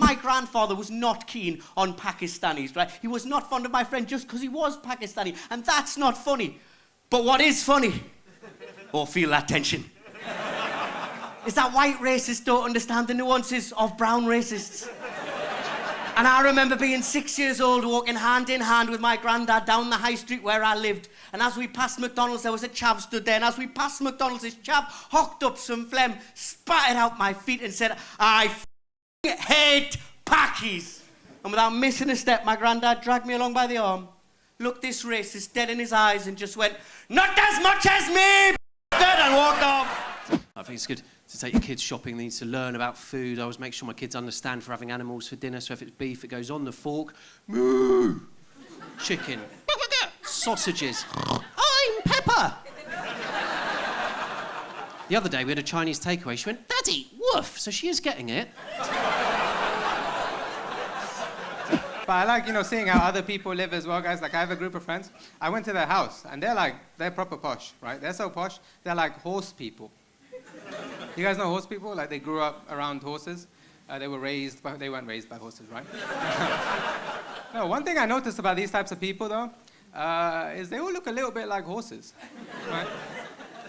my grandfather was not keen on Pakistanis, right? He was not fond of my friend just because he was Pakistani, and that's not funny. But what is funny, feel that tension, is that white racists don't understand the nuances of brown racists. And I remember being 6 years old, walking hand in hand with my granddad down the high street where I lived. And as we passed McDonald's, there was a chav stood there. And as we passed McDonald's, this chav hocked up some phlegm, spat it out my feet and said, I hate Pakis. And without missing a step, my granddad dragged me along by the arm, looked this racist dead in his eyes and just went, not as much as me, and walked off. I think it's good to take your kids shopping. They need to learn about food. I always make sure my kids understand for having animals for dinner. So if it's beef, it goes on the fork. Moo! Chicken. Sausages. I'm Pepper! The other day, we had a Chinese takeaway. She went, Daddy, woof! So she is getting it. But I like, seeing how other people live as well, guys. Like, I have a group of friends. I went to their house, and they're proper posh, right? They're so posh, they're like horse people. You guys know horse people? Like, they grew up around horses. They weren't raised by horses, right? No, one thing I noticed about these types of people, though, is they all look a little bit like horses, right?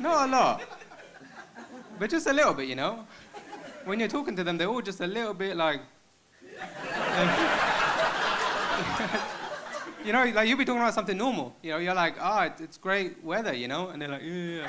Not a lot, but just a little bit, When you're talking to them, they're all just a little bit like... like you'll be talking about something normal. You're like, it's great weather, and they're like, yeah.